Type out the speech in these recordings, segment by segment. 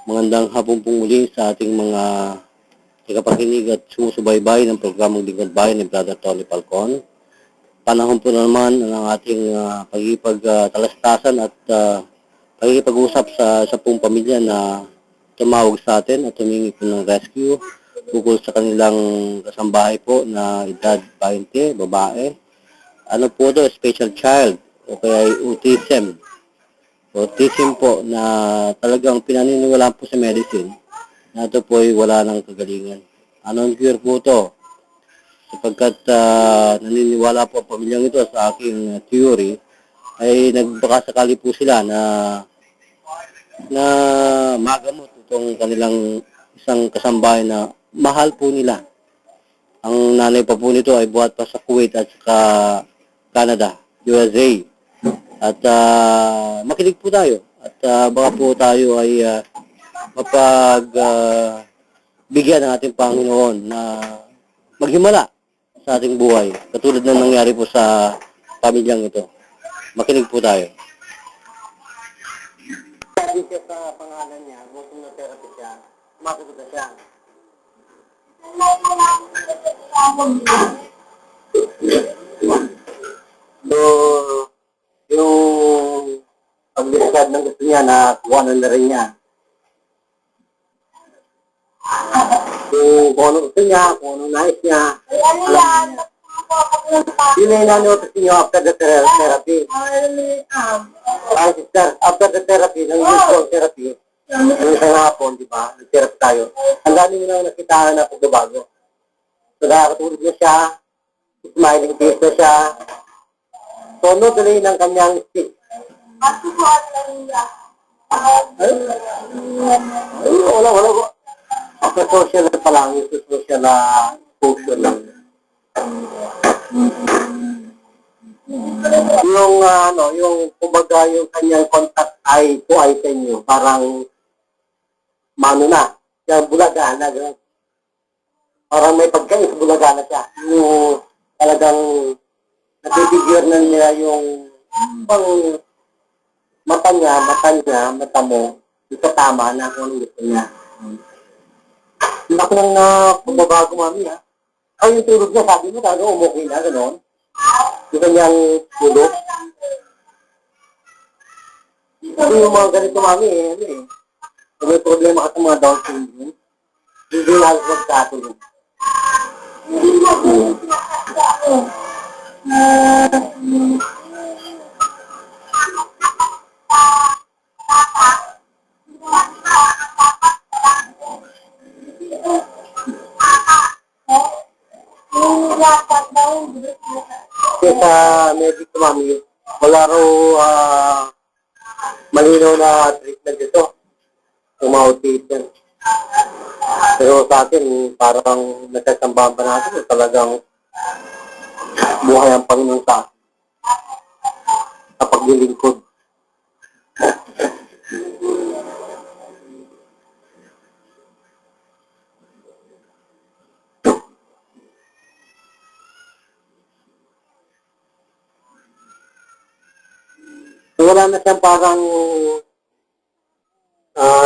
Magandang hapon pong muli sa ating mga tagapakinig at sumusubaybay ng programang Lingkod Bayan ni Brother Tony Falcon. Panahon po naman ng ating pagkikipagtalastasan at pagkikipag-usap sa pong pamilya na tumawag sa atin at humingi po ng rescue tungkol sa kanilang kasambahay po na edad 20, babae. Ano po ito? Special child o kaya autism. Autism po na talagang pinaniniwalaan po sa medicine na ito po ay wala ng kagalingan. Anong cure po ito? Sapagkat naniniwala po ang pamilyang ito sa aking theory, ay nagbakasakali po sila na magamot itong kanilang isang kasambahay na mahal po nila. Ang nanay pa po nito ay buhat pa sa Kuwait at sa Canada, USA. At makinig po tayo at baka po tayo ay bigyan ng ating Panginoon na maghimala sa ating buhay katulad ng nangyari po sa pamilyang ito. Makinig po tayo. Sabi siya sa pangalan niya, gusto na therapy siya, makikita siya. So, yung pag-describe ng gusto niya na kuha na rin niya. Kung ano gusto niya, kung ano nais niya, alam niya. Yun na inanotis niyo after the therapy. Ay, sister, after the therapy, ng usual therapy, yung isang hapon, di ba, nag-therapy tayo, ang dami nyo na nakitaan na pagbabago. So, nakakatulog na siya, smiling face na siya, tono tuloy ng kanyang stick. Wala. After social pa lang, yung social na function lang. Yung kumbaga yung kanyang contact eye to eye sa inyo, parang mano na, yung bulaga na, parang may pagkain sa bulaga na siya. Yung talagang nabibigyan na niya yung pang mata mo, ito tama na kung ano gusto niya. Laki lang na pagbabago, mami, ha? Ay, yung tulog niya, sabi mo, talaga umukay na, gano'n. Yung kanyang tulog. Kasi yung mga ganito, mami, kung may problema ka sa mga Down syndrome, hindi halos magkatulog. Kasi sa medic, mami, wala raw malinaw na treatment ito. Autism. Pero sa atin, parang nagsasambahan pa natin, talagang buhay ang Panginoon sa paglilingkod. So, wala na siyang parang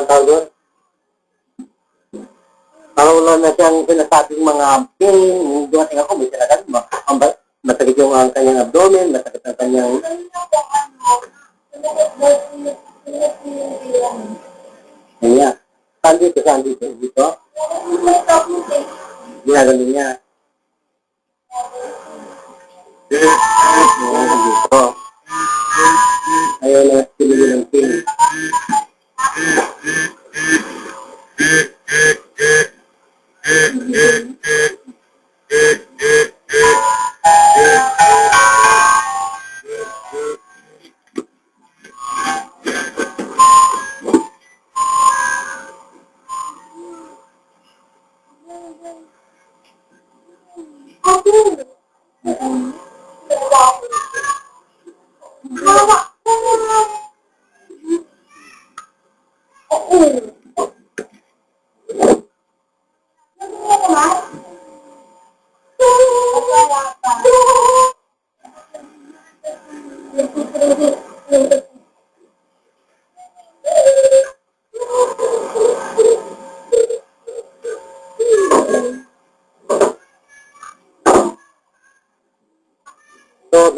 tawag, parang wala na siyang sinasabing mga pain. Dumating ako, may sinasabi, masakit yung kanyang abdomen, masakit ang kanyang kanya. Saan dito? Ginagaling niya. Dito. Ayaw na sinili ng pain.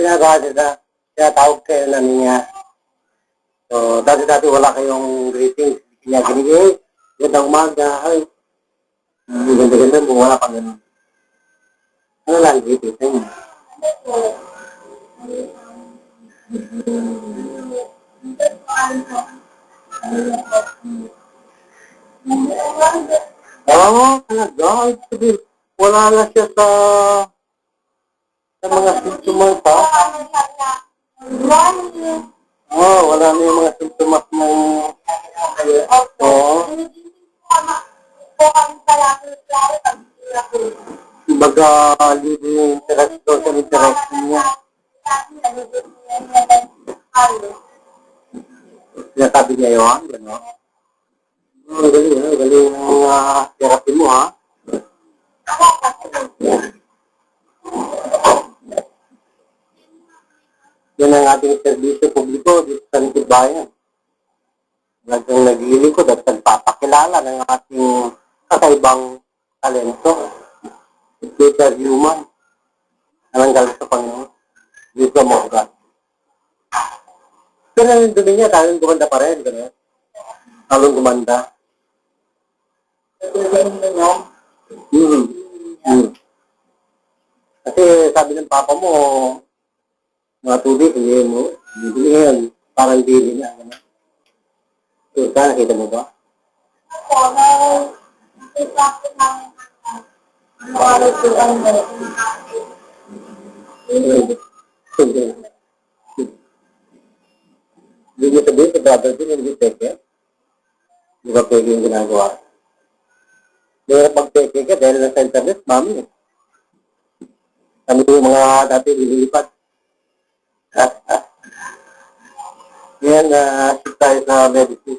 ginagawa nila. Kaya tawag kayo na niya. So, dati-dati wala kayong greetings. Kanya ginigay. Gandang umaga. Ay, ganda-ganda mo. Wala pa ganun. Ano lang greetings sa inyo? Talaga. Wala na siya sa mga simptomas pa. Wala na yung mga simptomas ng baga living interaction, social interaction niya. Sinasabi niya yun, gano'n. Ang galing, ang galing ng therapy mo, ha? Yan ang ating serbisyo publiko dito sa Lingkod Bayan. Talagang naglilingkod at nagpapakilala ng ating kakaibang talento. Superhuman. Anong galing sa Panginoon? Dito mo ka. Pero yung dumi niya, talong gumanda pa rin. Gano'n. Talong gumanda. Kasi sabi ng papa mo, mga tubig, hindi mo. Hindi yan. Parang dili na. So, nakita mo ba? Hindi mo sabihin sa brother din, hindi peke. Hindi ba peke yung ginagawa? Mayroon pag-peke ka dahil nasa internet, mami. Kami yung mga dati nililipat. Yan, sit tayo sa medicine.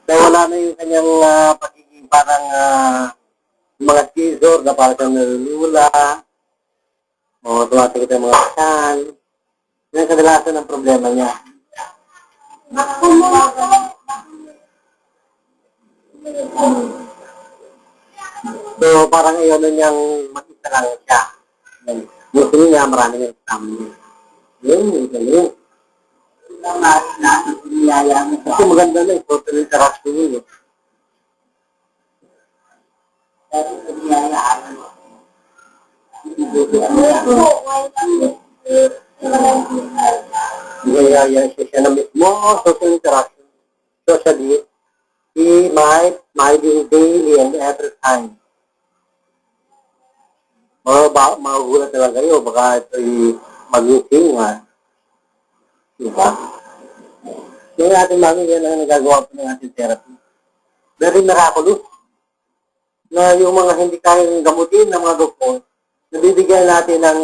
Kaya wala na yung kanyang pagiging parang mga scissor na parang nalulula o tumatikit ang mga kasan. Yan ang kadalasan ng problema niya. So, parang ayaw na niyang mag-isa lang siya. Gusto niya, marami niyang kasama. Yun. Kasi maganda na, social interaction yun. Niyaya siya na mismo, social interaction. Socially, he might be daily and every time. Magugulat na lang kayo, baka ito'y mag-meeting nga. Diba? Yung ating mami, yan ang nagagawa po ng ating therapy. Very miraculous. Na yung mga hindi kayang gamutin ng mga doktor, nabibigyan natin ng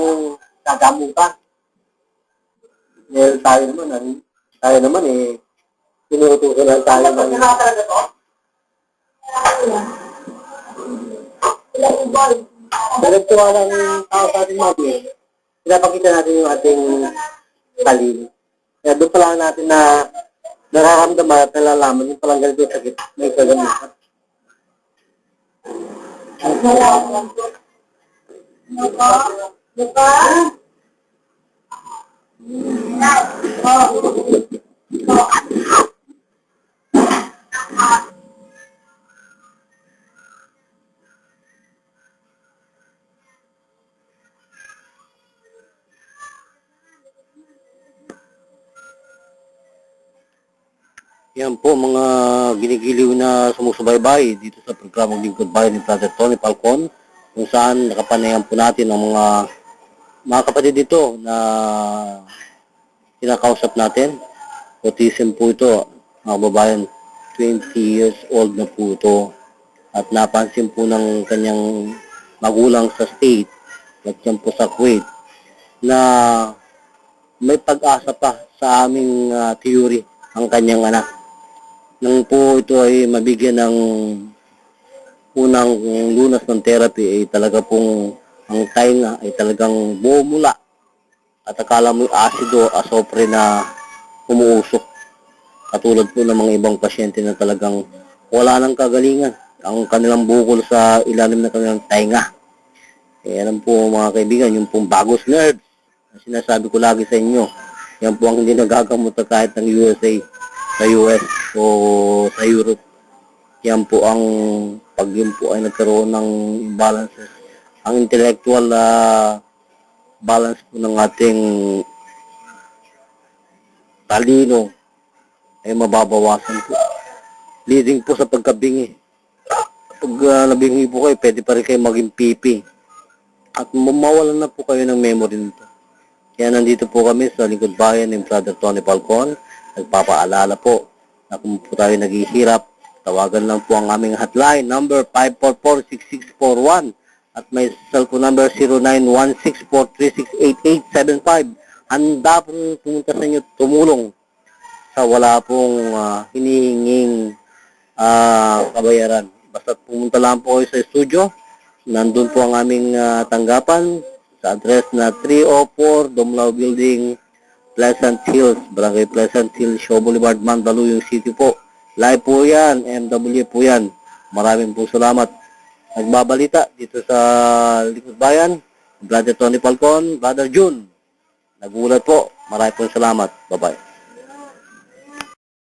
kagamutan. Dahil tayo naman tinutusan lang tayo ng... Nagtuwa lang tao sa ating mami. Pinapakita natin yung ating talino. Kaya doon pa lang natin na nararamdaman at nalalaman yung palang ganito sakit may kagamitan. Yan po mga ginigiliw na sumusubaybay dito sa programang Lingkod Bayan ni Brother Tony Falcon, kung saan nakapanayan po natin ang mga kapatid dito na kinakausap natin. Autism po ito, mga babayan, 20 years old na po ito. At napansin po ng kanyang magulang sa state, at yan po sa Kuwait, na may pag-asa pa sa aming theory ang kanyang anak. Nang po ito ay mabigyan ng unang lunas ng therapy ay talaga pong ang tainga ay talagang bumula at akala mo asido asopre na umuusok. Katulad po ng mga ibang pasyente na talagang wala nang kagalingan. Ang kanilang bukol sa ilalim ng kanilang tainga. Yan po mga kaibigan, yung pong bagos nerves. Sinasabi ko lagi sa inyo, yan po ang hindi nagagamot kahit ng USA, sa US o sa Europe. Yan po ang pag yun po ay nagkaroon ng imbalances. Ang intellectual balance po ng ating talino ay mababawasan po. Leading po sa pagkabingi. Pag nabingi po kayo, pwede pa rin kayo maging pipi. At mawalan na po kayo ng memory nito. Kaya nandito po kami sa lingkod bayan ni Brother Tony Falcon. Nagpapaalala po na kung po tayo naghihirap, tawagan lang po ang aming hotline, number 544-6641. At may cellphone number 0916-436-8875. Handa pong pumunta sa inyo tumulong sa wala pong hinihinging kabayaran. Basta pumunta lang po kayo sa studio. Nandun po ang aming tanggapan sa address na 304 Domlao Building, Pleasant Hills, Barangay Pleasant Hills, Shaw Boulevard, Mandaluyong City po. Live po yan, MW po yan. Maraming po salamat. Nagbabalita dito sa Likod Bayan, Brother Tony Falcon, Brother June. Nagulat po. Maraming po salamat. Bye-bye.